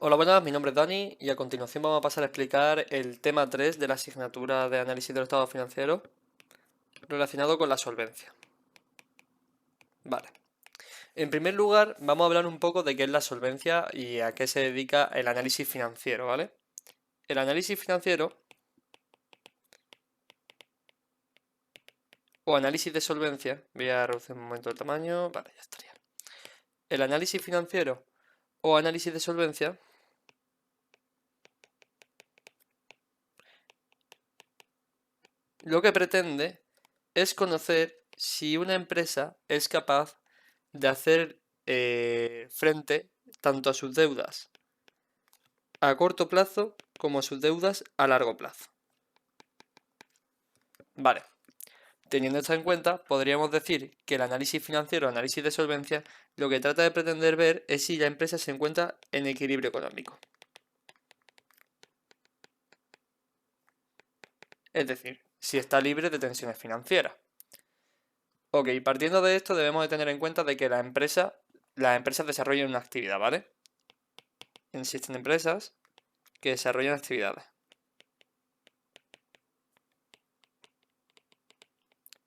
Hola, buenas, mi nombre es Dani y a continuación vamos a pasar a explicar el tema 3 de la asignatura de análisis del estado financiero relacionado con la solvencia. Vale. En primer lugar, vamos a hablar un poco de qué es la solvencia y a qué se dedica el análisis financiero, ¿vale? El análisis financiero o análisis de solvencia, voy a reducir un momento el tamaño, vale, ya estaría. El análisis financiero o análisis de solvencia lo que pretende es conocer si una empresa es capaz de hacer frente tanto a sus deudas a corto plazo como a sus deudas a largo plazo. Vale, teniendo esto en cuenta, podríamos decir que el análisis financiero, análisis de solvencia, lo que trata de pretender ver es si la empresa se encuentra en equilibrio económico. Es decir, si está libre de tensiones financieras. Ok, partiendo de esto debemos de tener en cuenta de que las empresas desarrollan una actividad, ¿vale? Existen empresas que desarrollan actividades.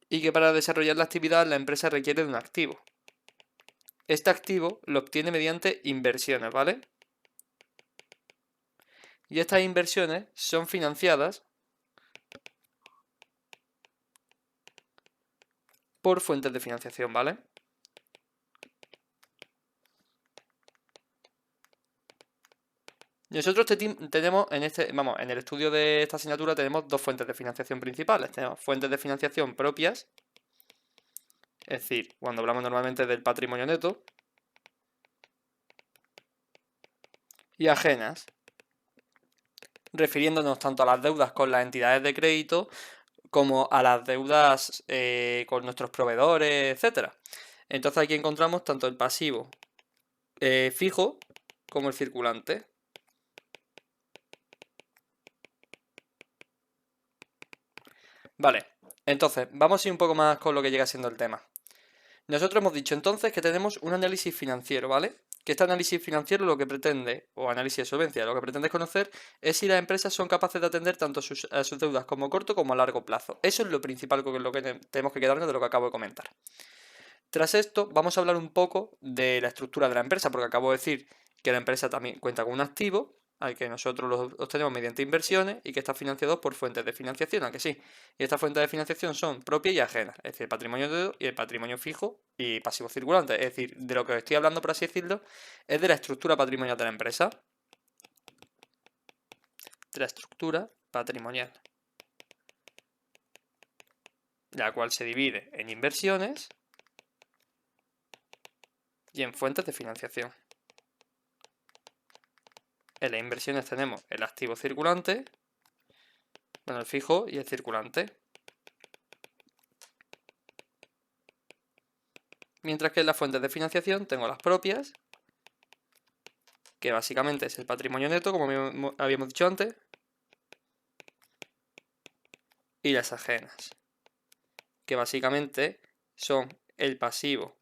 Y que para desarrollar la actividad la empresa requiere de un activo. Este activo lo obtiene mediante inversiones, ¿vale? Y estas inversiones son financiadas por fuentes de financiación, ¿vale? Nosotros tenemos en el estudio de esta asignatura tenemos dos fuentes de financiación principales. Tenemos fuentes de financiación propias, es decir, cuando hablamos normalmente del patrimonio neto, y ajenas, refiriéndonos tanto a las deudas con las entidades de crédito como a las deudas con nuestros proveedores, etcétera. Entonces aquí encontramos tanto el pasivo fijo como el circulante. Vale, entonces vamos a ir un poco más con lo que llega siendo el tema. Nosotros hemos dicho entonces que tenemos un análisis financiero, ¿vale? Que este análisis financiero lo que pretende, o análisis de solvencia, lo que pretende es conocer es si las empresas son capaces de atender tanto a sus deudas como a corto como a largo plazo. Eso es lo principal con lo que tenemos que quedarnos de lo que acabo de comentar. Tras esto, vamos a hablar un poco de la estructura de la empresa, porque acabo de decir que la empresa también cuenta con un activo, al que nosotros lo obtenemos mediante inversiones y que está financiado por fuentes de financiación, aunque sí. Y estas fuentes de financiación son propias y ajenas, es decir, el patrimonio neto y el patrimonio fijo y pasivo circulante. Es decir, de lo que os estoy hablando, por así decirlo, es de la estructura patrimonial de la empresa. De la estructura patrimonial, la cual se divide en inversiones y en fuentes de financiación. En las inversiones tenemos el activo circulante, bueno, el fijo y el circulante. Mientras que en las fuentes de financiación tengo las propias, que básicamente es el patrimonio neto, como habíamos dicho antes, y las ajenas, que básicamente son el pasivo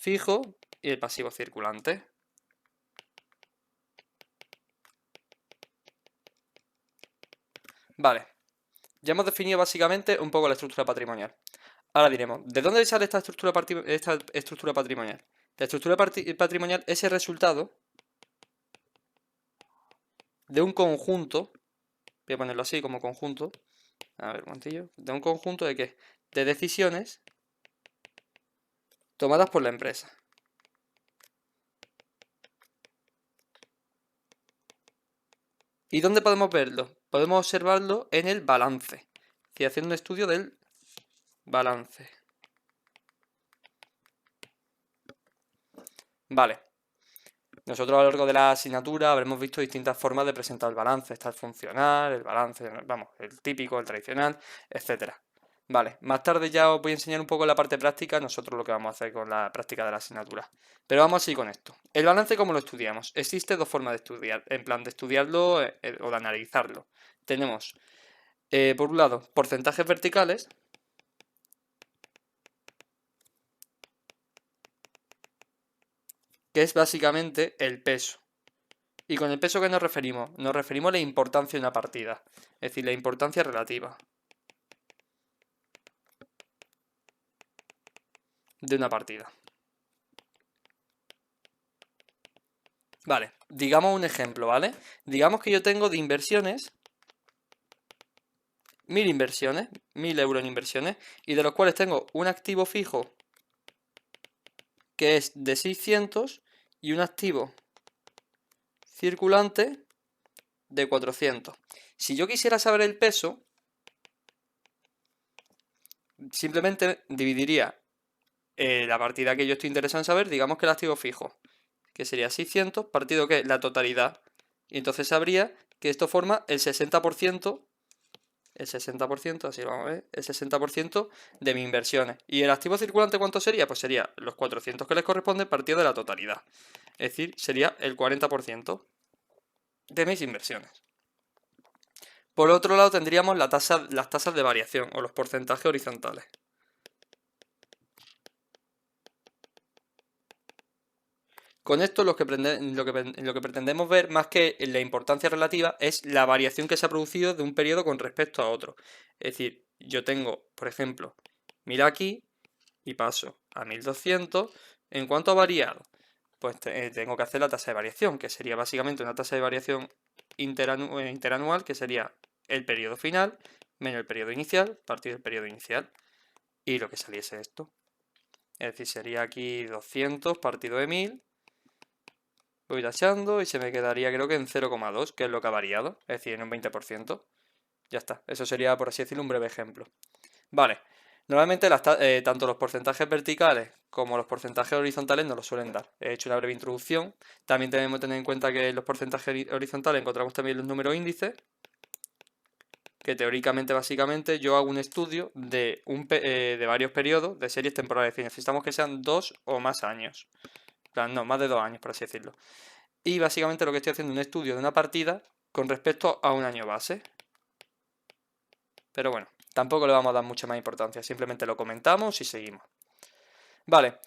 fijo y el pasivo circulante. Vale, ya hemos definido básicamente un poco la estructura patrimonial. Ahora diremos, ¿de dónde sale esta estructura patrimonial? La estructura patrimonial es el resultado de un conjunto, voy a ponerlo así como conjunto, a ver, un momentillo, de un conjunto de qué? De decisiones tomadas por la empresa. ¿Y dónde podemos verlo? Podemos observarlo en el balance, si haciendo un estudio del balance. Vale, nosotros a lo largo de la asignatura habremos visto distintas formas de presentar el balance. Está el funcional, el balance, vamos, el típico, el tradicional, etcétera. Vale, más tarde ya os voy a enseñar un poco la parte práctica, nosotros lo que vamos a hacer con la práctica de la asignatura. Pero vamos a ir con esto. El balance, ¿cómo lo estudiamos? Existe dos formas de estudiar, en plan de estudiarlo o de analizarlo. Tenemos, por un lado, porcentajes verticales, que es básicamente el peso ¿Y con el peso qué nos referimos? Nos referimos a la importancia de una partida, es decir, la importancia relativa de una partida. Vale, digamos un ejemplo, ¿vale? Digamos que yo tengo de inversiones 1000 inversiones, 1000 euros en inversiones, y de los cuales tengo un activo fijo que es de 600 y un activo circulante de 400. Si yo quisiera saber el peso, simplemente dividiría la partida que yo estoy interesado en saber, digamos que el activo fijo, que sería 600, partido que la totalidad. Y entonces sabría que esto forma el 60%, así lo vamos a ver, el 60% de mis inversiones. ¿Y el activo circulante cuánto sería? Pues sería los 400 que les corresponde partido de la totalidad. Es decir, sería el 40% de mis inversiones. Por otro lado tendríamos las tasas de variación o los porcentajes horizontales. Con esto lo que pretendemos ver, más que la importancia relativa, es la variación que se ha producido de un periodo con respecto a otro. Es decir, yo tengo, por ejemplo, mira aquí y paso a 1200. ¿En cuánto ha variado? Pues tengo que hacer la tasa de variación, que sería básicamente una tasa de variación interanual, que sería el periodo final menos el periodo inicial, partido del periodo inicial, y lo que saliese esto. Es decir, sería aquí 200 partido de 1000. Voy tachando y se me quedaría creo que en 0,2, que es lo que ha variado, es decir, en un 20%. Ya está, eso sería, por así decirlo, un breve ejemplo. Vale, normalmente tanto los porcentajes verticales como los porcentajes horizontales no los suelen dar. He hecho una breve introducción. También tenemos que tener en cuenta que en los porcentajes horizontales encontramos también los números índices, que teóricamente, básicamente, yo hago un estudio de varios periodos de series temporales. Necesitamos que sean 2 o más años. No, más de 2 años, por así decirlo. Y básicamente lo que estoy haciendo es un estudio de una partida con respecto a un año base. Pero bueno, tampoco le vamos a dar mucha más importancia, simplemente lo comentamos y seguimos. Vale,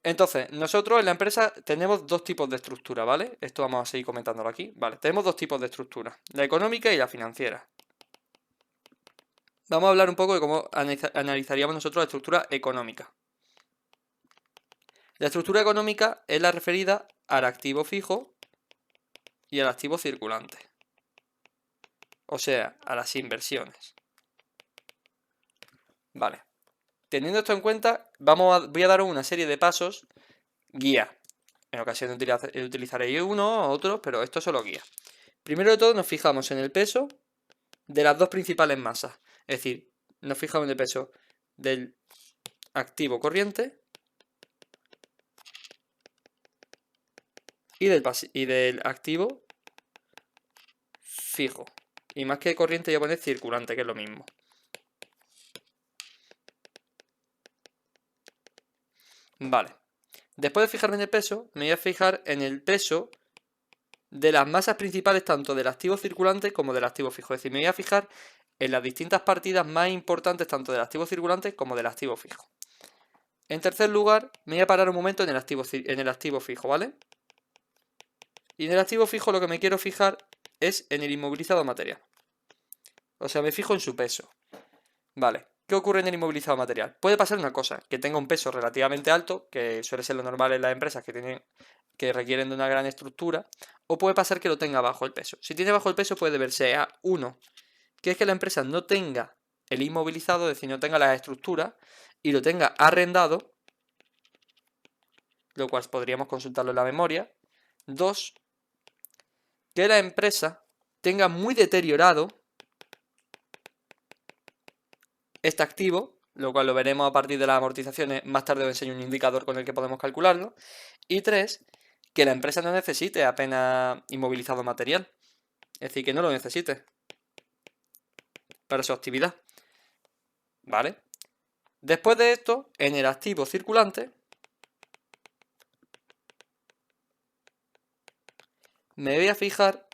entonces, nosotros en la empresa tenemos dos tipos de estructura, ¿vale? Esto vamos a seguir comentándolo aquí. Vale, tenemos dos tipos de estructura, la económica y la financiera. Vamos a hablar un poco de cómo analizaríamos nosotros la estructura económica. La estructura económica es la referida al activo fijo y al activo circulante. O sea, a las inversiones. Vale. Teniendo esto en cuenta, voy a daros una serie de pasos guía. En ocasiones utilizaré uno o otro, pero esto es solo guía. Primero de todo nos fijamos en el peso de las dos principales masas. Es decir, nos fijamos en el peso del activo corriente y del activo fijo. Y más que corriente voy a poner circulante, que es lo mismo. Vale. Después de fijarme en el peso, me voy a fijar en el peso de las masas principales tanto del activo circulante como del activo fijo. Es decir, me voy a fijar en las distintas partidas más importantes tanto del activo circulante como del activo fijo. En tercer lugar, me voy a parar un momento en el activo fijo, ¿vale? Y en el activo fijo lo que me quiero fijar es en el inmovilizado material. O sea, me fijo en su peso. Vale, ¿qué ocurre en el inmovilizado material? Puede pasar una cosa, que tenga un peso relativamente alto, que suele ser lo normal en las empresas que requieren de una gran estructura, o puede pasar que lo tenga bajo el peso. Si tiene bajo el peso puede deberse a uno, que es que la empresa no tenga el inmovilizado, es decir, no tenga las estructuras y lo tenga arrendado, lo cual podríamos consultarlo en la memoria. 2, que la empresa tenga muy deteriorado este activo, lo cual lo veremos a partir de las amortizaciones. Más tarde os enseño un indicador con el que podemos calcularlo. Y 3, que la empresa no necesite apenas inmovilizado material. Es decir, que no lo necesite para su actividad. ¿Vale? Después de esto, en el activo circulante, me voy a fijar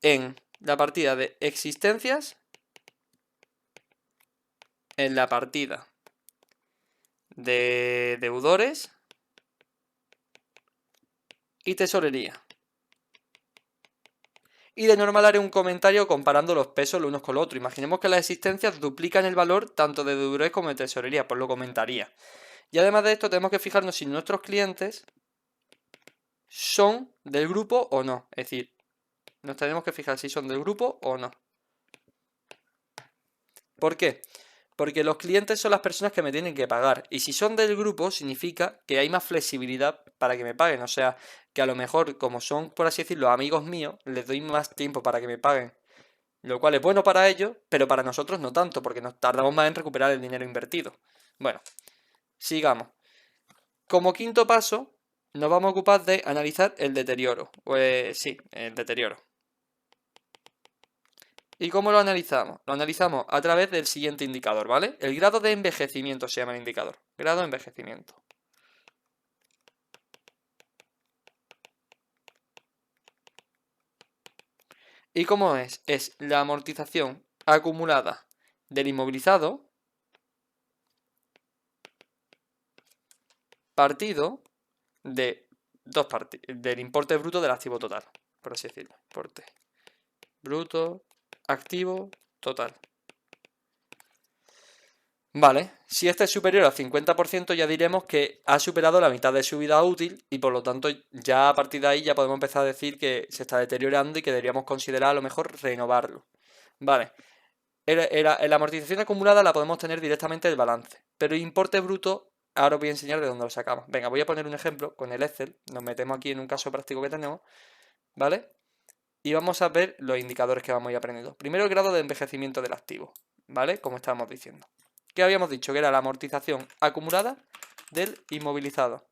en la partida de existencias, en la partida de deudores y tesorería. Y de normal haré un comentario comparando los pesos los unos con los otros. Imaginemos que las existencias duplican el valor tanto de deudores como de tesorería, pues lo comentaría. Y además de esto tenemos que fijarnos si nuestros clientes son del grupo o no. Es decir, nos tenemos que fijar si son del grupo o no. ¿Por qué? Porque los clientes son las personas que me tienen que pagar. Y si son del grupo, significa que hay más flexibilidad para que me paguen. O sea, que a lo mejor, como son, por así decirlo, amigos míos, les doy más tiempo para que me paguen. Lo cual es bueno para ellos, pero para nosotros no tanto, porque nos tardamos más en recuperar el dinero invertido. Bueno, sigamos. Como quinto paso, nos vamos a ocupar de analizar el deterioro. Pues sí, el deterioro. ¿Y cómo lo analizamos? Lo analizamos a través del siguiente indicador, ¿vale? El grado de envejecimiento se llama el indicador. Grado de envejecimiento. ¿Y cómo es? Es la amortización acumulada del inmovilizado partido de del importe bruto del activo total, por así decirlo. Importe bruto, activo, total. Vale, si este es superior al 50% ya diremos que ha superado la mitad de su vida útil y por lo tanto ya a partir de ahí ya podemos empezar a decir que se está deteriorando y que deberíamos considerar a lo mejor renovarlo. Vale, la amortización acumulada la podemos tener directamente del balance, pero el importe bruto ahora os voy a enseñar de dónde lo sacamos. Venga, voy a poner un ejemplo con el Excel, nos metemos aquí en un caso práctico que tenemos, ¿vale? Y vamos a ver los indicadores que vamos a ir aprendiendo. Primero el grado de envejecimiento del activo, ¿vale? Como estábamos diciendo. ¿Qué habíamos dicho? Que era la amortización acumulada del inmovilizado.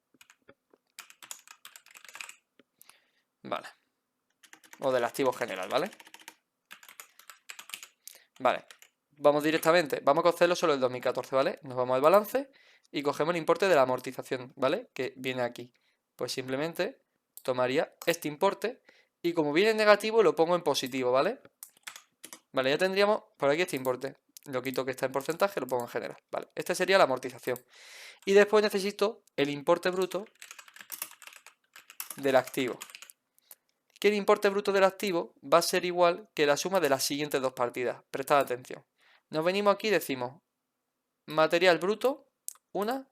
Vale. O del activo general, ¿vale? Vale. Vamos directamente, vamos a cogerlo solo el 2014, ¿vale? Nos vamos al balance y cogemos el importe de la amortización, ¿vale? Que viene aquí. Pues simplemente tomaría este importe y como viene en negativo lo pongo en positivo, ¿vale? Vale, ya tendríamos por aquí este importe. Lo quito que está en porcentaje, lo pongo en general. Vale, esta sería la amortización. Y después necesito el importe bruto del activo. Que el importe bruto del activo va a ser igual que la suma de las siguientes dos partidas. Prestad atención. Nos venimos aquí y decimos material bruto, una,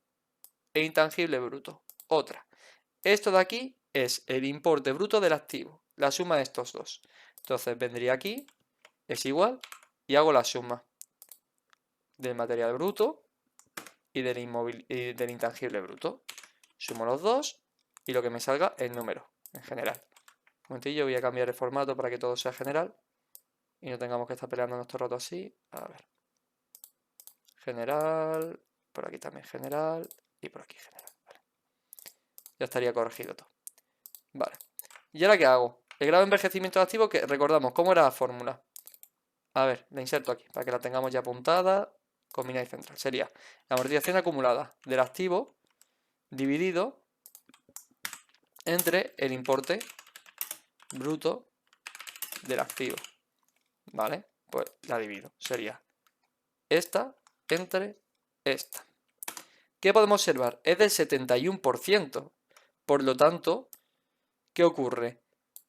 e intangible bruto, otra. Esto de aquí es el importe bruto del activo, la suma de estos dos. Entonces vendría aquí, es igual, y hago la suma del material bruto y del intangible bruto. Sumo los dos y lo que me salga el número en general. Un momentillo, voy a cambiar el formato para que todo sea general y no tengamos que estar peleándonos todo el rato así. A ver. General, por aquí también general y por aquí general. Vale. Ya estaría corregido todo. Vale. ¿Y ahora qué hago? El grado de envejecimiento activo, que recordamos, ¿cómo era la fórmula? A ver, la inserto aquí para que la tengamos ya apuntada. Combinar y central. Sería la amortización acumulada del activo dividido entre el importe bruto del activo. ¿Vale? Pues la divido. Sería esta entre esta. ¿Qué podemos observar? Es del 71%. Por lo tanto, ¿qué ocurre?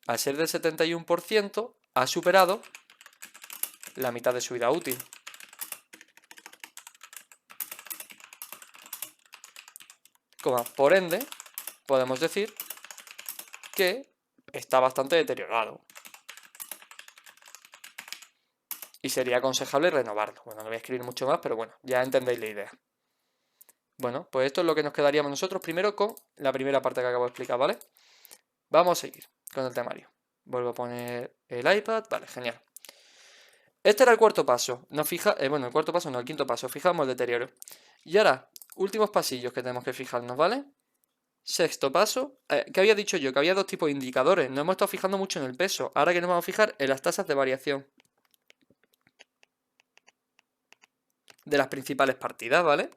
Al ser del 71%, ha superado la mitad de su vida útil. Por ende, podemos decir que está bastante deteriorado. Y sería aconsejable renovarlo. Bueno, no voy a escribir mucho más, pero bueno, ya entendéis la idea. Bueno, pues esto es lo que nos quedaríamos nosotros primero con la primera parte que acabo de explicar, ¿vale? Vamos a seguir con el temario. Vuelvo a poner el iPad, vale, genial. Este era el cuarto paso. Bueno, el cuarto paso no, el quinto paso. Fijamos el deterioro. Y ahora, últimos pasillos que tenemos que fijarnos, ¿vale? Sexto paso. ¿Qué había dicho yo? Que había dos tipos de indicadores. Nos hemos estado fijando mucho en el peso. Ahora que nos vamos a fijar en las tasas de variación de las principales partidas, ¿vale?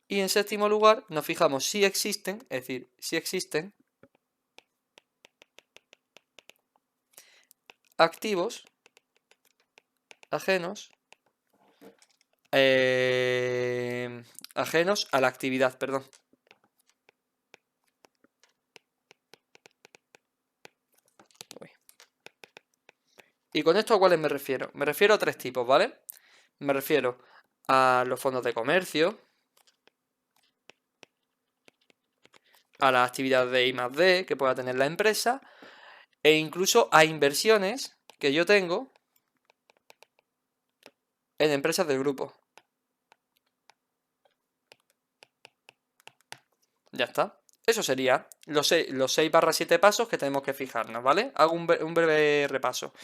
Y en séptimo lugar nos fijamos si existen, es decir, si existen activos ajenos ajenos a la actividad, perdón. Uy. ¿Y con esto a cuáles me refiero? Me refiero a tres tipos, ¿vale? Me refiero a los fondos de comercio, a las actividades de I+D que pueda tener la empresa e incluso a inversiones que yo tengo en empresas del grupo. Ya está. Eso sería los 6/7 pasos que tenemos que fijarnos, ¿vale? Hago un breve repaso.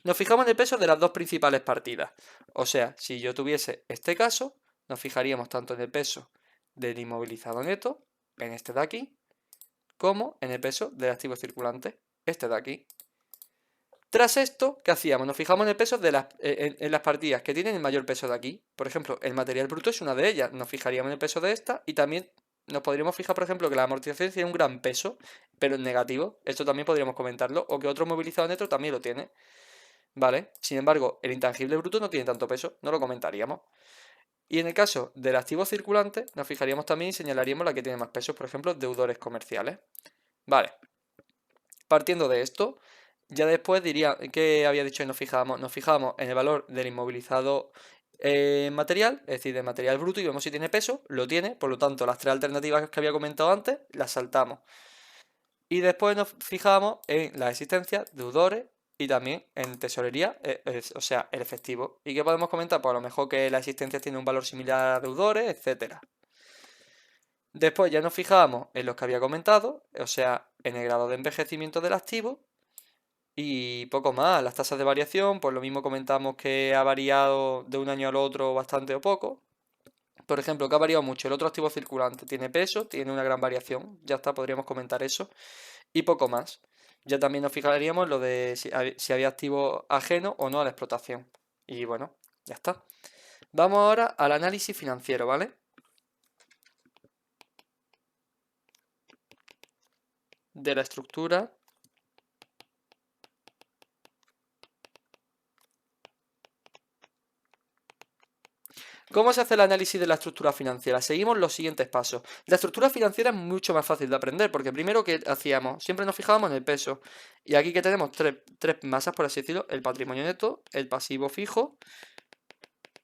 Nos fijamos en el peso de las dos principales partidas. O sea, si yo tuviese este caso, nos fijaríamos tanto en el peso del inmovilizado neto, en este de aquí, como en el peso del activo circulante, este de aquí. Tras esto, ¿qué hacíamos? Nos fijamos en el peso en las partidas que tienen el mayor peso de aquí. Por ejemplo, el material bruto es una de ellas. Nos fijaríamos en el peso de esta y también nos podríamos fijar, por ejemplo, que la amortización tiene un gran peso, pero en negativo. Esto también podríamos comentarlo. O que otro movilizado neto también lo tiene. ¿Vale? Sin embargo, el intangible bruto no tiene tanto peso. No lo comentaríamos. Y en el caso del activo circulante, nos fijaríamos también y señalaríamos la que tiene más peso. Por ejemplo, deudores comerciales. Vale. Partiendo de esto, ya después diría, ¿qué había dicho? Nos fijábamos en el valor del inmovilizado material, es decir, de material bruto, y vemos si tiene peso, lo tiene, por lo tanto, las tres alternativas que había comentado antes, las saltamos. Y después nos fijamos en la existencia, deudores y también en tesorería, o sea, el efectivo. ¿Y qué podemos comentar? Pues a lo mejor que la existencia tiene un valor similar a deudores, etcétera. Después ya nos fijábamos en los que había comentado, o sea, en el grado de envejecimiento del activo. Y poco más, las tasas de variación, pues lo mismo comentamos que ha variado de un año al otro bastante o poco. Por ejemplo, que ha variado mucho el otro activo circulante, tiene peso, tiene una gran variación, ya está, podríamos comentar eso. Y poco más. Ya también nos fijaríamos en lo de si había activo ajeno o no a la explotación. Y bueno, ya está. Vamos ahora al análisis financiero, ¿vale? De la estructura ¿Cómo se hace el análisis de la estructura financiera? Seguimos los siguientes pasos. La estructura financiera es mucho más fácil de aprender porque primero que hacíamos, siempre nos fijábamos en el peso. Y aquí que tenemos tres masas, por así decirlo, el patrimonio neto, el pasivo fijo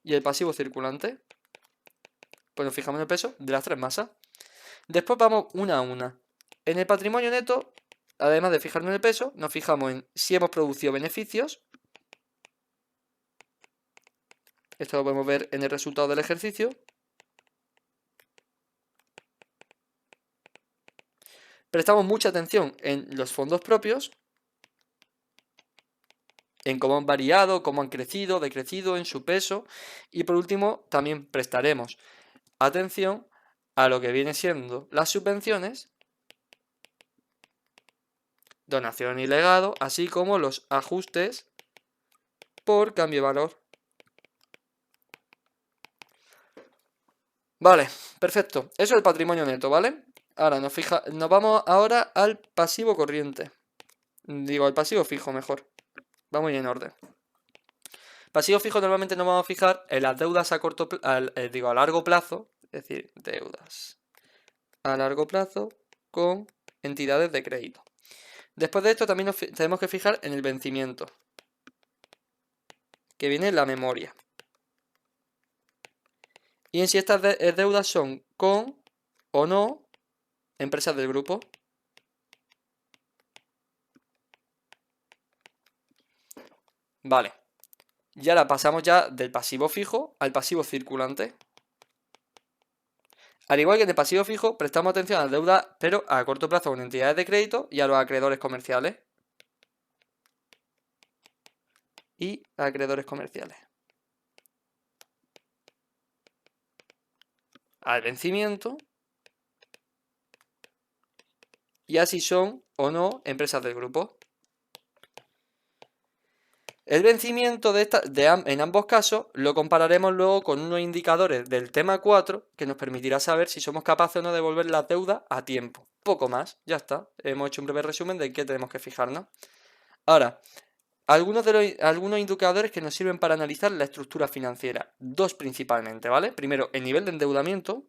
y el pasivo circulante. Pues nos fijamos en el peso de las tres masas. Después vamos una a una. En el patrimonio neto, además de fijarnos en el peso, nos fijamos en si hemos producido beneficios. Esto lo podemos ver en el resultado del ejercicio. Prestamos mucha atención en los fondos propios, en cómo han variado, cómo han crecido, decrecido, en su peso. Y por último, también prestaremos atención a lo que viene siendo las subvenciones, donación y legado, así como los ajustes por cambio de valor. Vale, perfecto. Eso es el patrimonio neto, ¿vale? Ahora nos vamos ahora al pasivo corriente. Digo, al pasivo fijo mejor. Vamos a ir en orden. Pasivo fijo normalmente nos vamos a fijar en las deudas a largo plazo, es decir, deudas a largo plazo con entidades de crédito. Después de esto también nos tenemos que fijar en el vencimiento, que viene en la memoria. Y en si estas deudas son con o no empresas del grupo. Vale. Y ahora pasamos ya del pasivo fijo al pasivo circulante. Al igual que en el pasivo fijo, prestamos atención a las deudas, pero a corto plazo con entidades de crédito y a los acreedores comerciales. Y acreedores comerciales. Al vencimiento. Y así son o no empresas del grupo. El vencimiento en ambos casos lo compararemos luego con unos indicadores del tema 4 que nos permitirá saber si somos capaces o no de devolver las deudas a tiempo. Poco más, ya está. Hemos hecho un breve resumen de qué tenemos que fijarnos. Ahora, algunos indicadores que nos sirven para analizar la estructura financiera. Dos principalmente, ¿vale? Primero, el nivel de endeudamiento.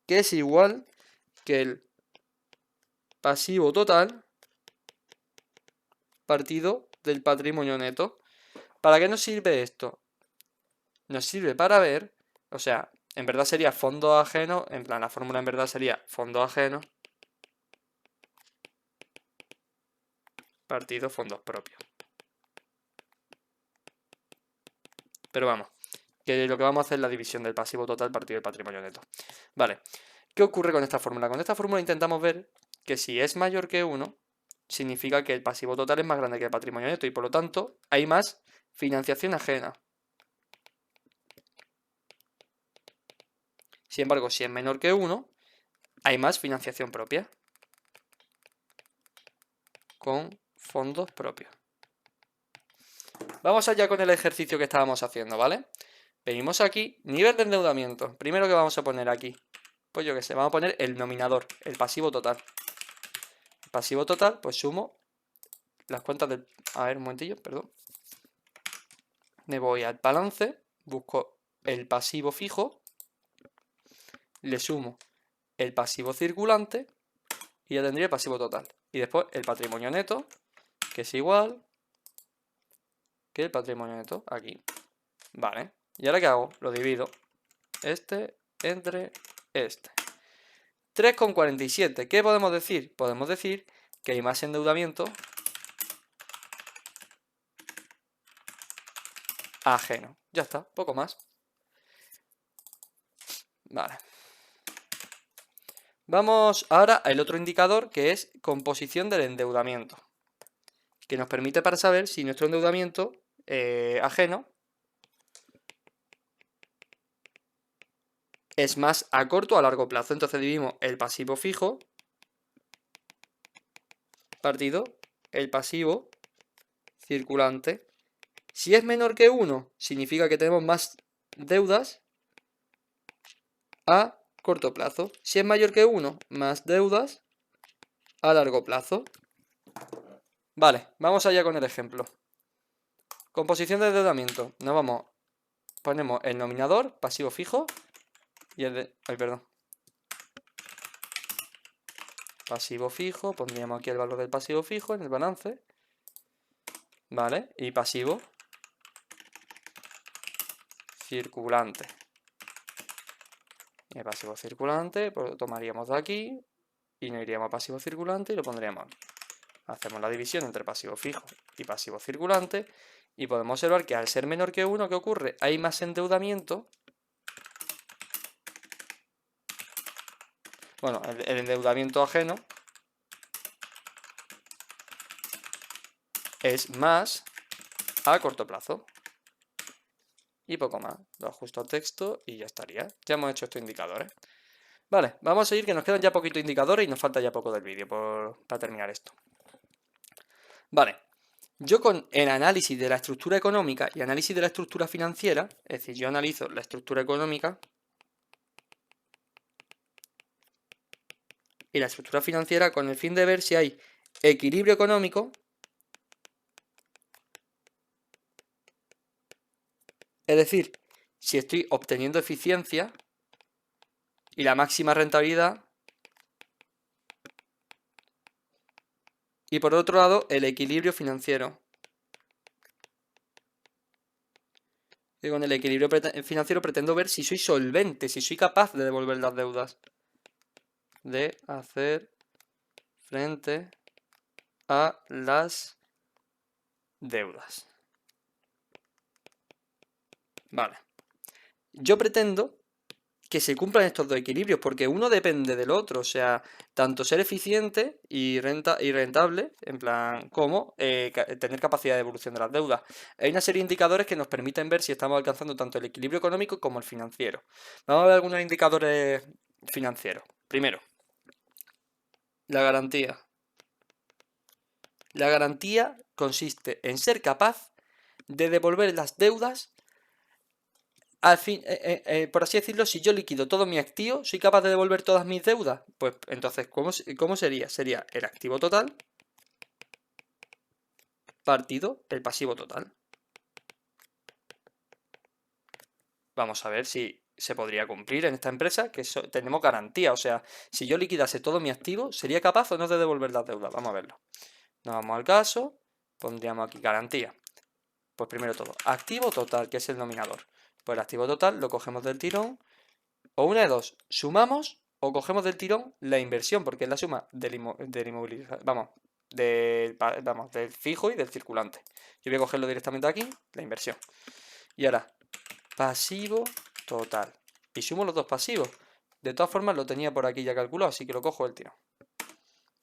Que es igual que el pasivo total partido del patrimonio neto. ¿Para qué nos sirve esto? Nos sirve para ver, o sea, en verdad sería fondo ajeno, en plan la fórmula en verdad sería fondo ajeno partido fondos propios. Pero vamos, que lo que vamos a hacer es la división del pasivo total partido del patrimonio neto. Vale, ¿qué ocurre con esta fórmula? Con esta fórmula intentamos ver que si es mayor que 1, significa que el pasivo total es más grande que el patrimonio neto y por lo tanto hay más financiación ajena. Sin embargo, si es menor que 1, hay más financiación propia con fondos propios. Vamos allá con el ejercicio que estábamos haciendo, ¿vale? Venimos aquí, nivel de endeudamiento. Primero que vamos a poner aquí, pues yo qué sé, vamos a poner el nominador, el pasivo total. El pasivo total, pues sumo las cuentas del... A ver, un momentillo, perdón. Me voy al balance, busco el pasivo fijo, le sumo el pasivo circulante y ya tendría el pasivo total. Y después el patrimonio neto, que es igual que el patrimonio neto aquí. Vale. ¿Y ahora qué hago? Lo divido. Este entre este. 3,47. ¿Qué podemos decir? Podemos decir que hay más endeudamiento ajeno. Ya está, poco más. Vale. Vamos ahora al otro indicador que es composición del endeudamiento, que nos permite para saber si nuestro endeudamiento ajeno es más a corto o a largo plazo. Entonces dividimos el pasivo fijo partido el pasivo circulante. Si es menor que 1, significa que tenemos más deudas a corto plazo. Si es mayor que 1, más deudas a largo plazo. Vale, vamos allá con el ejemplo. Composición de endeudamiento. Nos vamos, ponemos el nominador, pasivo fijo, y el de... Ay, perdón. Pasivo fijo, pondríamos aquí el valor del pasivo fijo en el balance. Vale, y pasivo circulante. Y el pasivo circulante, pues lo tomaríamos de aquí y nos iríamos a pasivo circulante y lo pondríamos aquí. Hacemos la división entre pasivo fijo y pasivo circulante y podemos observar que al ser menor que 1, ¿qué ocurre? Hay más endeudamiento. Bueno, el endeudamiento ajeno es más a corto plazo. Y poco más. Lo ajusto a texto y ya estaría. Ya hemos hecho estos indicadores. Vale, vamos a seguir que nos quedan ya poquitos indicadores y nos falta ya poco del vídeo para terminar esto. Vale, yo con el análisis de la estructura económica y análisis de la estructura financiera, es decir, yo analizo la estructura económica y la estructura financiera con el fin de ver si hay equilibrio económico, es decir, si estoy obteniendo eficiencia y la máxima rentabilidad, y por otro lado el equilibrio financiero. Y con el equilibrio financiero pretendo ver si soy solvente, si soy capaz de devolver las deudas. De hacer frente a las deudas. Vale. Yo pretendo que se cumplan estos dos equilibrios, porque uno depende del otro, o sea, tanto ser eficiente y rentable, en plan, como tener capacidad de devolución de las deudas. Hay una serie de indicadores que nos permiten ver si estamos alcanzando tanto el equilibrio económico como el financiero. Vamos a ver algunos indicadores financieros. Primero, la garantía. La garantía consiste en ser capaz de devolver las deudas. Al fin, por así decirlo, si yo liquido todos mis activos, ¿soy capaz de devolver todas mis deudas? Pues entonces, ¿cómo sería? Sería el activo total partido el pasivo total. Vamos a ver si se podría cumplir en esta empresa, que tenemos garantía. O sea, si yo liquidase todo mi activo, ¿sería capaz o no de devolver las deudas? Vamos a verlo. Nos vamos al caso, pondríamos aquí garantía. Pues primero todo, activo total, que es el nominador. Pues el activo total lo cogemos del tirón, o una de dos, sumamos o cogemos del tirón la inversión, porque es la suma del del fijo y del circulante. Yo voy a cogerlo directamente aquí, la inversión. Y ahora, pasivo total. Y sumo los dos pasivos. De todas formas lo tenía por aquí ya calculado, así que lo cojo del tirón.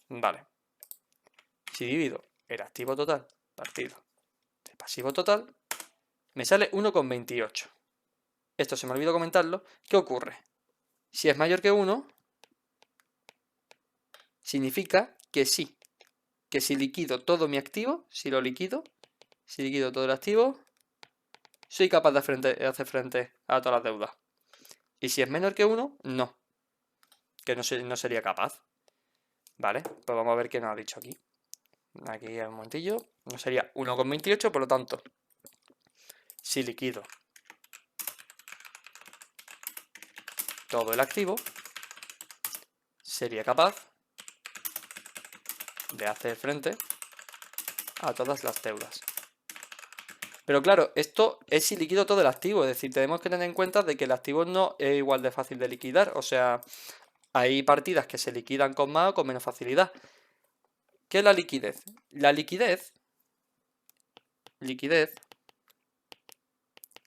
Vale. Si divido el activo total partido el pasivo total, me sale 1,28. Esto se me olvidó comentarlo. ¿Qué ocurre? Si es mayor que 1, significa que sí. Que si liquido todo mi activo, si liquido todo el activo, soy capaz de hacer frente a todas las deudas. Y si es menor que 1, no. Que no sería capaz. Vale, pues vamos a ver qué nos ha dicho aquí. Aquí un momentillo. No sería 1,28, por lo tanto, si liquido todo el activo, sería capaz de hacer frente a todas las deudas. Pero claro, esto es si liquido todo el activo, es decir, tenemos que tener en cuenta de que el activo no es igual de fácil de liquidar, o sea, hay partidas que se liquidan con más o con menos facilidad. ¿Qué es la liquidez? La liquidez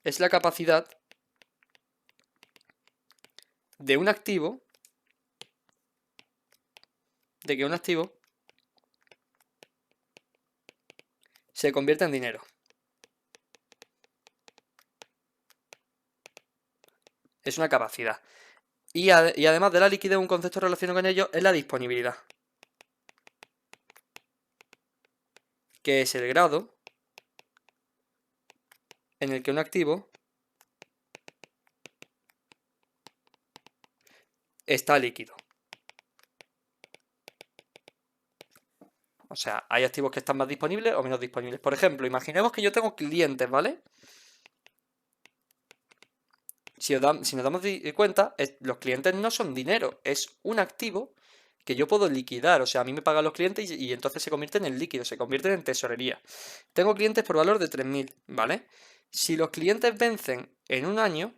es la capacidad de un activo, de que un activo se convierta en dinero. Es una capacidad. Y además de la liquidez, un concepto relacionado con ello es la disponibilidad, que es el grado en el que un activo está líquido. O sea, hay activos que están más disponibles o menos disponibles. Por ejemplo, imaginemos que yo tengo clientes, ¿vale? Si nos damos cuenta, los clientes no son dinero, es un activo que yo puedo liquidar. O sea, a mí me pagan los clientes y entonces se convierten en líquido, se convierten en tesorería. Tengo clientes por valor de 3.000, ¿vale? Si los clientes vencen en un año,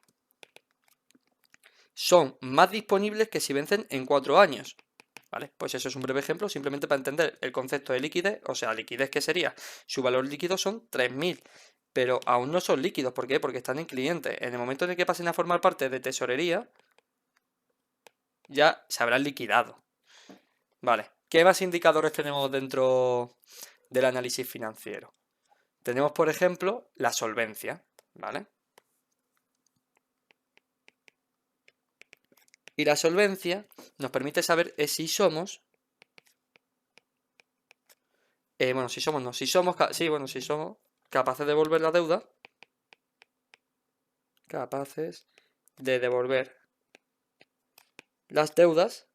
son más disponibles que si vencen en 4 años. ¿Vale? Pues eso es un breve ejemplo, simplemente para entender el concepto de liquidez. O sea, liquidez, ¿qué sería? Su valor líquido son 3.000, pero aún no son líquidos. ¿Por qué? Porque están en clientes. En el momento en el que pasen a formar parte de tesorería, ya se habrán liquidado. Vale, ¿qué más indicadores tenemos dentro del análisis financiero? Tenemos, por ejemplo, la solvencia, ¿vale? Y la solvencia nos permite saber si somos... si somos capaces de devolver la deuda. Capaces de devolver las deudas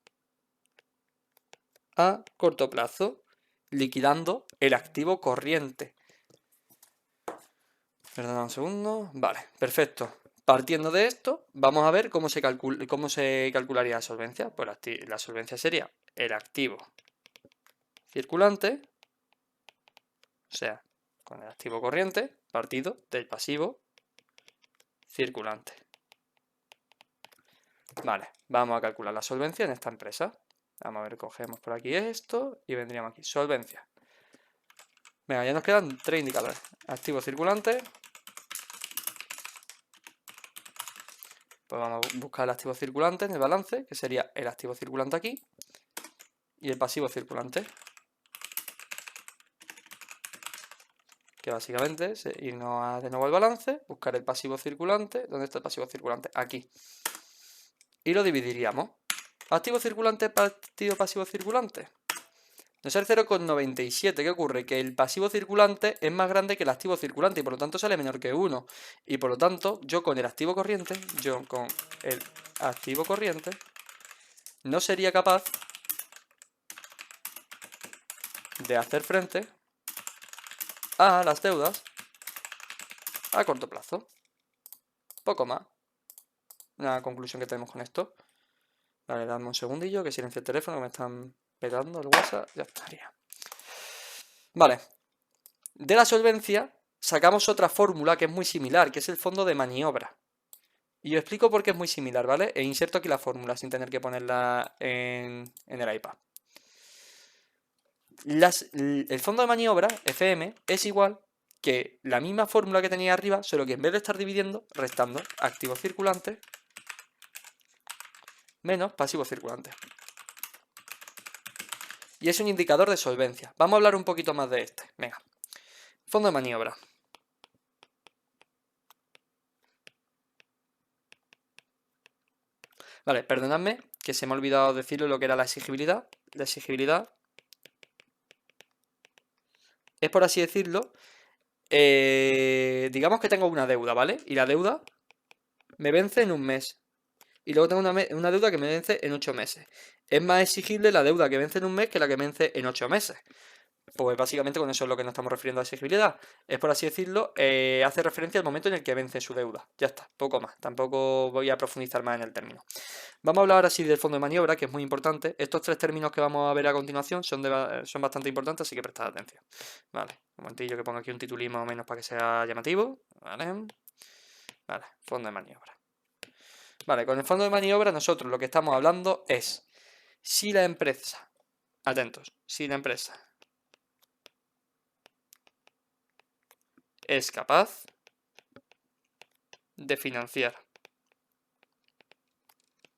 a corto plazo, liquidando el activo corriente. Perdón un segundo. Vale, perfecto. Partiendo de esto, vamos a ver cómo se calcularía la solvencia. Pues la solvencia sería el activo circulante, o sea, con el activo corriente, partido del pasivo circulante. Vale, vamos a calcular la solvencia en esta empresa. Vamos a ver, cogemos por aquí esto y vendríamos aquí, solvencia. Venga, ya nos quedan 3 indicadores. Activo circulante. Pues vamos a buscar el activo circulante en el balance, que sería el activo circulante aquí, y el pasivo circulante. Que básicamente es irnos de nuevo al balance, buscar el pasivo circulante. ¿Dónde está el pasivo circulante? Aquí. Y lo dividiríamos. Activo circulante partido pasivo circulante. Nos sale 0,97. ¿Qué ocurre? Que el pasivo circulante es más grande que el activo circulante y por lo tanto sale menor que 1. Y por lo tanto, yo con el activo corriente no sería capaz de hacer frente a las deudas a corto plazo. Poco más. una conclusión que tenemos con esto. Vale, dame un segundillo que silencio el teléfono, que me están petando el WhatsApp. Ya estaría. Vale. De la solvencia sacamos otra fórmula que es muy similar, que es el fondo de maniobra. Y os explico por qué es muy similar, ¿vale? E inserto aquí la fórmula sin tener que ponerla en el iPad. El fondo de maniobra, FM, es igual que la misma fórmula que tenía arriba, solo que en vez de estar dividiendo, restando activo circulante menos pasivo circulante. Y es un indicador de solvencia. Vamos a hablar un poquito más de este. Venga. Fondo de maniobra. Vale, perdonadme que se me ha olvidado decirle lo que era la exigibilidad. La exigibilidad es, por así decirlo, digamos que tengo una deuda, ¿vale? Y la deuda me vence en un mes. Y luego tengo una deuda que me vence en 8 meses. Es más exigible la deuda que vence en un mes que la que vence en 8 meses. Pues básicamente con eso es lo que nos estamos refiriendo a exigibilidad. Es, por así decirlo, hace referencia al momento en el que vence su deuda. Ya está, poco más. Tampoco voy a profundizar más en el término. Vamos a hablar ahora sí del fondo de maniobra, que es muy importante. Estos tres términos que vamos a ver a continuación son bastante importantes, así que prestad atención. Vale, un momentillo que pongo aquí un titulín más o menos para que sea llamativo. Vale, vale, fondo de maniobra. Vale, con el fondo de maniobra nosotros lo que estamos hablando es si la empresa, atentos, si la empresa es capaz de financiar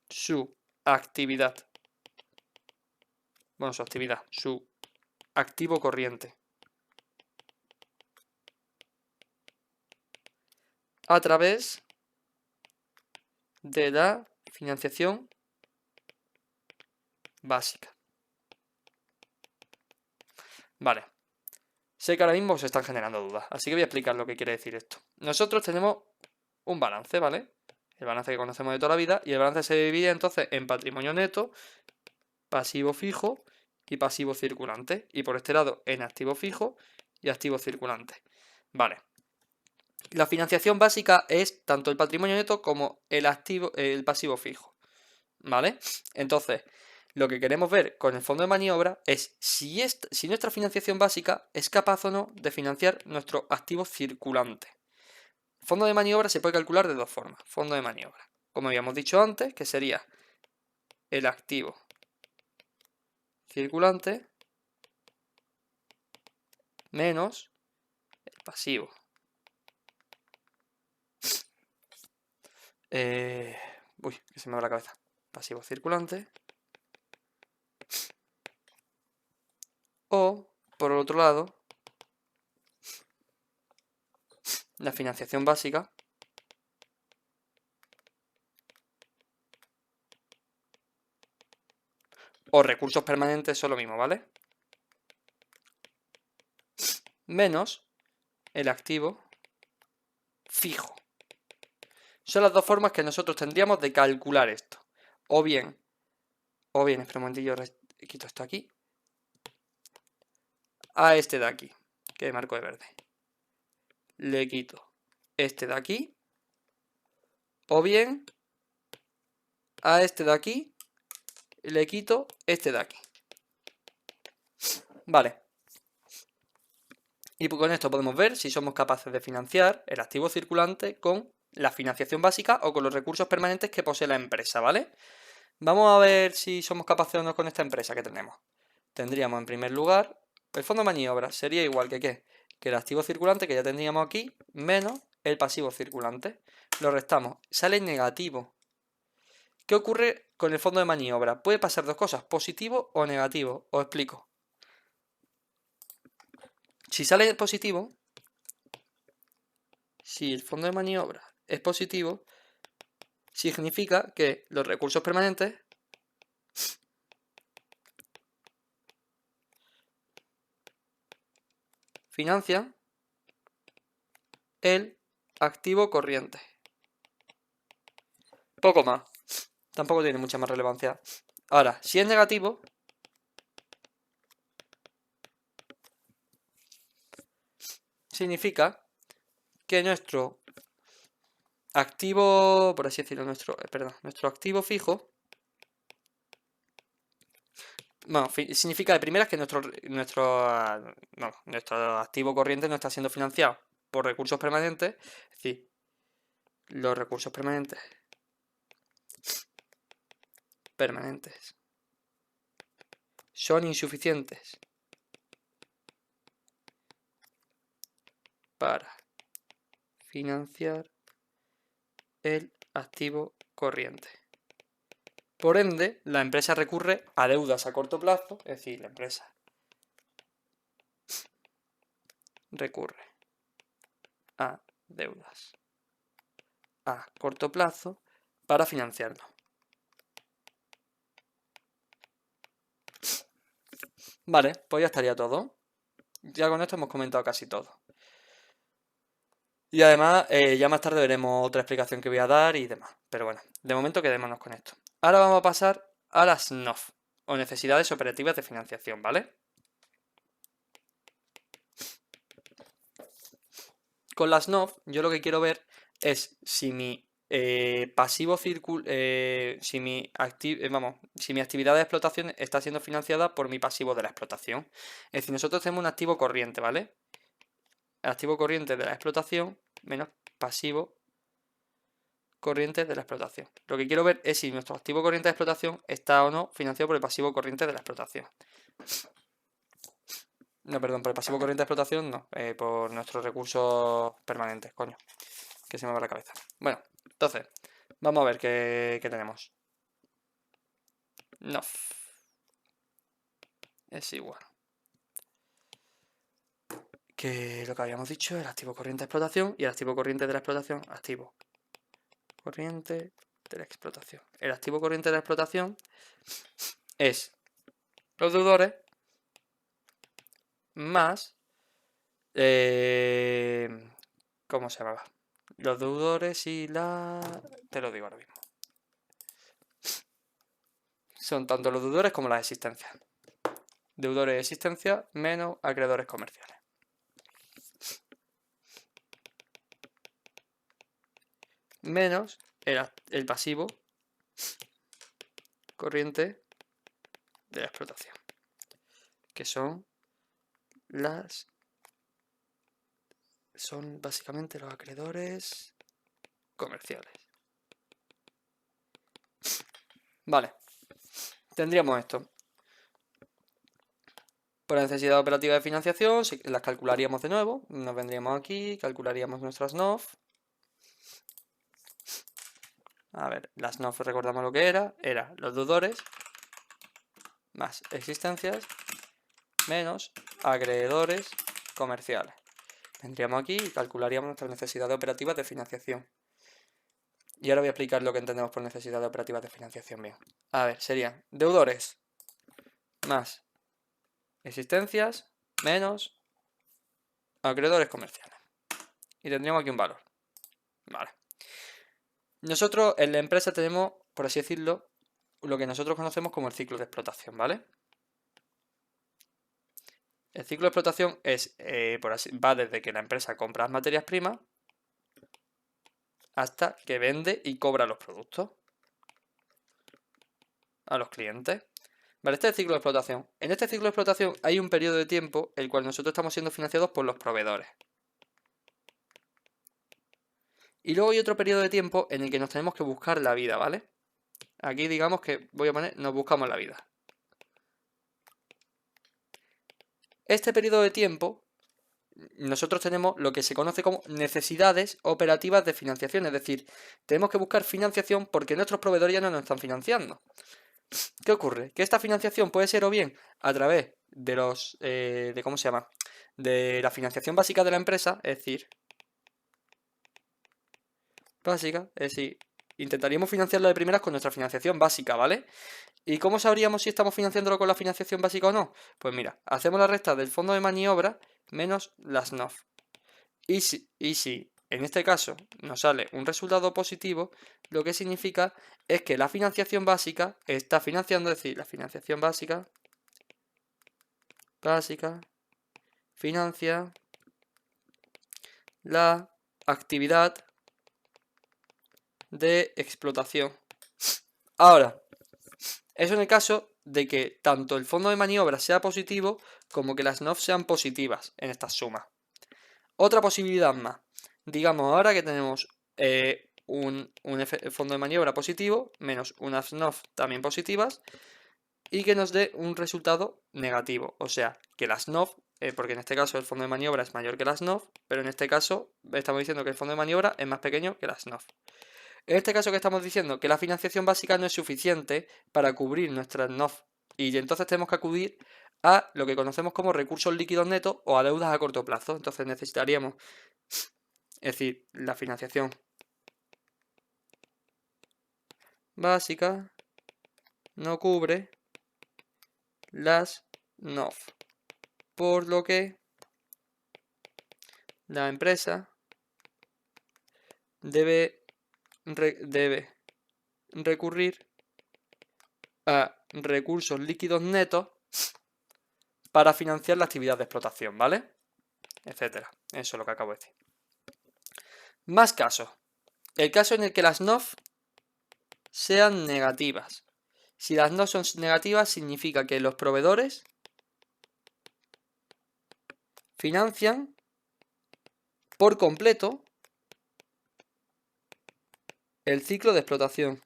su actividad, bueno, su activo corriente a través de la financiación básica. Vale, sé que ahora mismo se están generando dudas, así que voy a explicar lo que quiere decir esto. Nosotros tenemos un balance, ¿vale? El balance que conocemos de toda la vida, y el balance se divide entonces en patrimonio neto, pasivo fijo y pasivo circulante. Y por este lado en activo fijo y activo circulante. Vale. La financiación básica es tanto el patrimonio neto como el pasivo fijo. ¿Vale? Entonces, lo que queremos ver con el fondo de maniobra es si nuestra financiación básica es capaz o no de financiar nuestro activo circulante. El fondo de maniobra se puede calcular de dos formas. Fondo de maniobra, como habíamos dicho antes, que sería el activo circulante menos el pasivo. Uy, que se me va la cabeza. Pasivo circulante. O, por el otro lado, la financiación básica o recursos permanentes son lo mismo, ¿vale? Menos el activo fijo. Son las dos formas que nosotros tendríamos de calcular esto. O bien, espera un momentillo, quito esto aquí. A este de aquí, que marco de verde. Le quito este de aquí. O bien, a este de aquí le quito este de aquí. Vale. Y con esto podemos ver si somos capaces de financiar el activo circulante con la financiación básica o con los recursos permanentes que posee la empresa, ¿vale? Vamos a ver si somos capaces o no con esta empresa que tenemos. Tendríamos en primer lugar, el fondo de maniobra sería igual que ¿qué? Que el activo circulante que ya tendríamos aquí, menos el pasivo circulante. Lo restamos, sale negativo. ¿Qué ocurre con el fondo de maniobra? Puede pasar dos cosas, positivo o negativo. Os explico. Si sale positivo, si el fondo de maniobra es positivo, significa que los recursos permanentes financian el activo corriente. Poco más. Tampoco tiene mucha más relevancia. Ahora, si es negativo, significa que nuestro activo, por así decirlo, nuestro activo fijo. Bueno, significa de primeras que nuestro activo corriente no está siendo financiado por recursos permanentes. Es decir, los recursos permanentes son insuficientes para financiar el activo corriente. Por ende, la empresa recurre a deudas a corto plazo, es decir, la empresa recurre a deudas a corto plazo para financiarlo. Vale, pues ya estaría todo. Ya con esto hemos comentado casi todo. Y además, ya más tarde veremos otra explicación que voy a dar y demás. Pero bueno, de momento quedémonos con esto. Ahora vamos a pasar a las NOF, o necesidades operativas de financiación, ¿vale? Con las NOF, yo lo que quiero ver es si mi pasivo si mi actividad de explotación está siendo financiada por mi pasivo de la explotación. Es decir, nosotros tenemos un activo corriente, ¿vale? El activo corriente de la explotación menos pasivo corriente de la explotación. Lo que quiero ver es si nuestro activo corriente de explotación está o no financiado por el pasivo corriente de la explotación. No, perdón, por el pasivo corriente de explotación no, por nuestros recursos permanentes, coño, que se me va la cabeza. Bueno, entonces, vamos a ver qué tenemos. No. Es igual que lo que habíamos dicho, el activo corriente de explotación y el activo corriente de la explotación, activo corriente de la explotación. El activo corriente de la explotación es los deudores más ¿cómo se llamaba? Los deudores y la... Te lo digo ahora mismo. Son tanto los deudores como las existencias. Deudores de existencia menos acreedores comerciales. Menos el pasivo corriente de la explotación. Que son básicamente los acreedores comerciales. Vale. Tendríamos esto. Por la necesidad operativa de financiación, las calcularíamos de nuevo. Nos vendríamos aquí, calcularíamos nuestras NOF. A ver, las NOF recordamos lo que era. Era los deudores más existencias menos acreedores comerciales. Vendríamos aquí y calcularíamos nuestras necesidades operativas de financiación. Y ahora voy a explicar lo que entendemos por necesidades operativas de financiación bien. A ver, serían deudores más existencias menos acreedores comerciales. Y tendríamos aquí un valor. Vale. Nosotros en la empresa tenemos, por así decirlo, lo que nosotros conocemos como el ciclo de explotación, ¿vale? El ciclo de explotación es, va desde que la empresa compra las materias primas hasta que vende y cobra los productos a los clientes. Vale, este es el ciclo de explotación. En este ciclo de explotación hay un periodo de tiempo el cual nosotros estamos siendo financiados por los proveedores. Y luego hay otro periodo de tiempo en el que nos tenemos que buscar la vida, ¿vale? Aquí digamos que voy a poner, nos buscamos la vida. Este periodo de tiempo, nosotros tenemos lo que se conoce como necesidades operativas de financiación. Es decir, tenemos que buscar financiación porque nuestros proveedores ya no nos están financiando. ¿Qué ocurre? Que esta financiación puede ser o bien a través de los, ¿cómo se llama? De la financiación básica de la empresa, es decir, intentaríamos financiarlo de primeras con nuestra financiación básica, ¿vale? ¿Y cómo sabríamos si estamos financiándolo con la financiación básica o no? Pues mira, hacemos la resta del fondo de maniobra menos las NOF. Y si en este caso nos sale un resultado positivo, lo que significa es que la financiación básica está financiando, es decir, la financiación básica financia la actividad de explotación. Ahora, eso en el caso de que tanto el fondo de maniobra sea positivo como que las NOF sean positivas en esta suma. Otra posibilidad más. Digamos ahora que tenemos un fondo de maniobra positivo menos unas NOF también positivas y que nos dé un resultado negativo. O sea, que las NOF, porque en este caso el fondo de maniobra es mayor que las NOF, pero en este caso estamos diciendo que el fondo de maniobra es más pequeño que las NOF. En este caso que estamos diciendo que la financiación básica no es suficiente para cubrir nuestras NOF y entonces tenemos que acudir a lo que conocemos como recursos líquidos netos o a deudas a corto plazo. Entonces necesitaríamos, es decir, la financiación básica no cubre las NOF, por lo que la empresa debe recurrir a recursos líquidos netos para financiar la actividad de explotación, ¿vale? Etcétera. Eso es lo que acabo de decir. Más casos. El caso en el que las NOF sean negativas. Si las NOF son negativas, significa que los proveedores financian por completo el ciclo de explotación.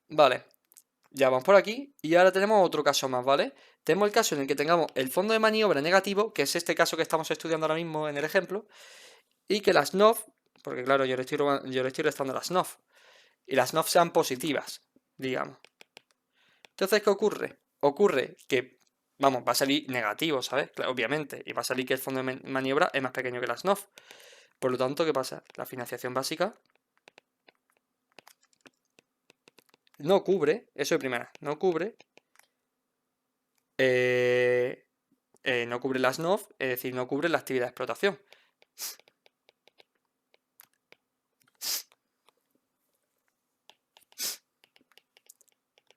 Vale, ya vamos por aquí y ahora tenemos otro caso más, ¿vale? Tenemos el caso en el que tengamos el fondo de maniobra negativo, que es este caso que estamos estudiando ahora mismo en el ejemplo, y que las NOF, porque claro, yo le estoy restando las NOF, y las NOF sean positivas, digamos. Entonces, ¿qué ocurre? Ocurre que, vamos, va a salir negativo, ¿sabes? Claro, obviamente, y va a salir que el fondo de maniobra es más pequeño que las NOF. Por lo tanto, ¿qué pasa? La financiación básica no cubre, eso de primera, no cubre, no cubre las NOF, es decir, no cubre la actividad de explotación.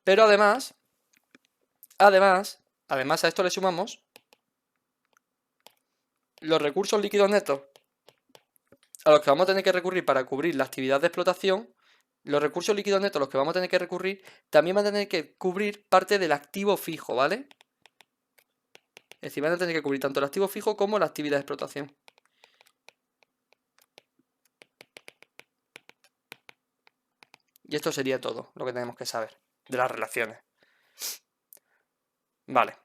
Pero además a esto le sumamos los recursos líquidos netos a los que vamos a tener que recurrir para cubrir la actividad de explotación. Los recursos líquidos netos a los que vamos a tener que recurrir también van a tener que cubrir parte del activo fijo, ¿vale? Es decir, van a tener que cubrir tanto el activo fijo como la actividad de explotación. Y esto sería todo lo que tenemos que saber de las relaciones. Vale.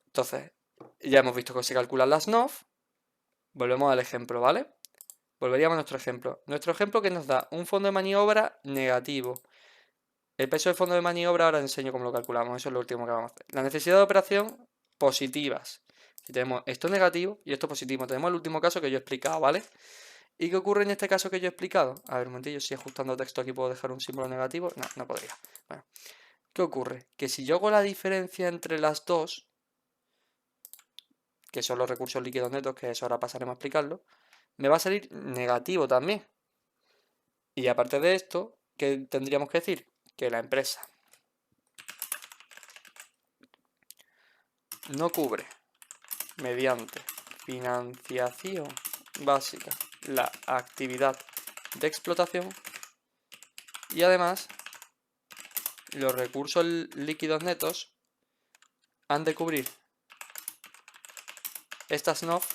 Entonces, ya hemos visto que se calculan las NOF. Volvemos al ejemplo, ¿vale? Volveríamos a nuestro ejemplo. Nuestro ejemplo que nos da un fondo de maniobra negativo. El peso del fondo de maniobra, ahora enseño cómo lo calculamos. Eso es lo último que vamos a hacer. La necesidad de operación, positivas. Si tenemos esto negativo y esto positivo. Tenemos el último caso que yo he explicado, ¿vale? ¿Y qué ocurre en este caso que yo he explicado? A ver, un momentillo, si ajustando texto aquí puedo dejar un símbolo negativo. No, no podría. Bueno, ¿qué ocurre? Que si yo hago la diferencia entre las dos, que son los recursos líquidos netos, que eso ahora pasaremos a explicarlo, me va a salir negativo también. Y aparte de esto, ¿qué tendríamos que decir? Que la empresa no cubre mediante financiación básica la actividad de explotación y además los recursos líquidos netos han de cubrir estas NOF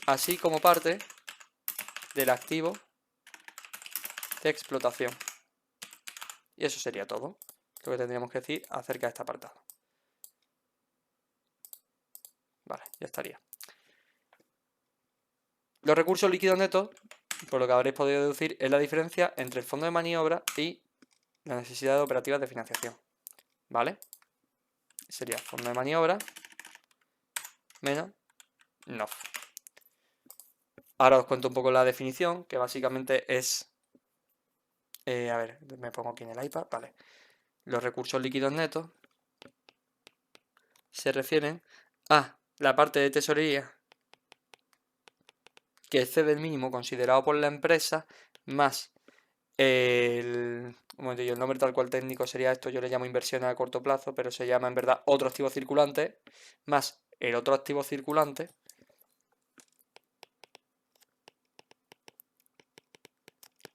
así como parte del activo de explotación. Y eso sería todo lo que tendríamos que decir acerca de este apartado. Vale, ya estaría. Los recursos líquidos netos, por lo que habréis podido deducir, es la diferencia entre el fondo de maniobra y la necesidad de operativas de financiación. ¿Vale? Sería fondo de maniobra menos NOF. Ahora os cuento un poco la definición, que básicamente es... a ver, me pongo aquí en el iPad, vale. Los recursos líquidos netos se refieren a la parte de tesorería que excede el mínimo considerado por la empresa más el nombre tal cual técnico sería esto, yo le llamo inversiones a corto plazo, pero se llama en verdad otro activo circulante, más el otro activo circulante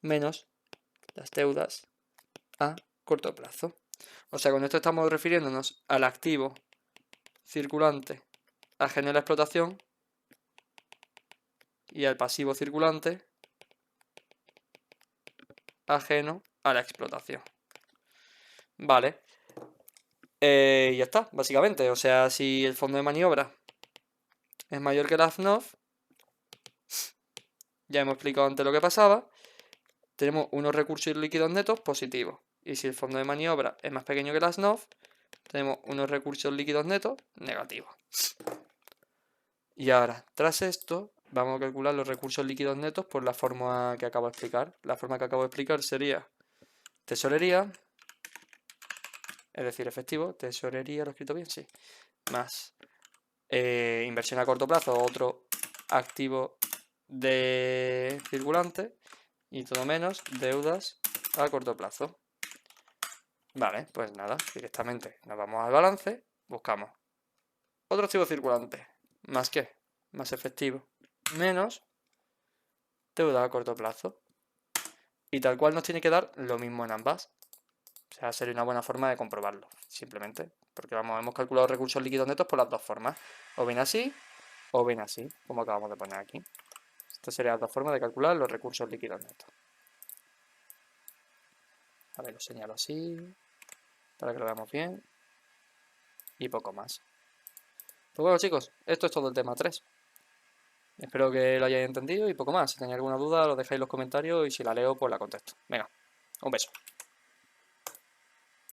menos las deudas a corto plazo. O sea, con esto estamos refiriéndonos al activo circulante ajeno a la explotación y al pasivo circulante ajeno a la explotación. Vale. Y ya está, básicamente. O sea, si el fondo de maniobra es mayor que la AFNOF, ya hemos explicado antes lo que pasaba, tenemos unos recursos líquidos netos positivos. Y si el fondo de maniobra es más pequeño que la AFNOF, tenemos unos recursos líquidos netos negativos. Y ahora, tras esto, vamos a calcular los recursos líquidos netos por la forma que acabo de explicar. La forma que acabo de explicar sería tesorería, es decir, efectivo, tesorería, ¿lo he escrito bien? Sí. Más inversión a corto plazo, otro activo de circulante, y todo menos deudas a corto plazo. Vale, pues nada, directamente nos vamos al balance, buscamos otro activo circulante, más qué, más efectivo, menos deuda a corto plazo. Y tal cual nos tiene que dar lo mismo en ambas. O sea, sería una buena forma de comprobarlo, simplemente. Porque vamos, hemos calculado recursos líquidos netos por las dos formas. O bien así, como acabamos de poner aquí. Estas serían las dos formas de calcular los recursos líquidos netos. A ver, lo señalo así, para que lo veamos bien. Y poco más. Pues bueno, chicos, esto es todo el tema 3. Espero que lo hayáis entendido y poco más. Si tenéis alguna duda, lo dejáis en los comentarios y si la leo, pues la contesto. Venga, un beso.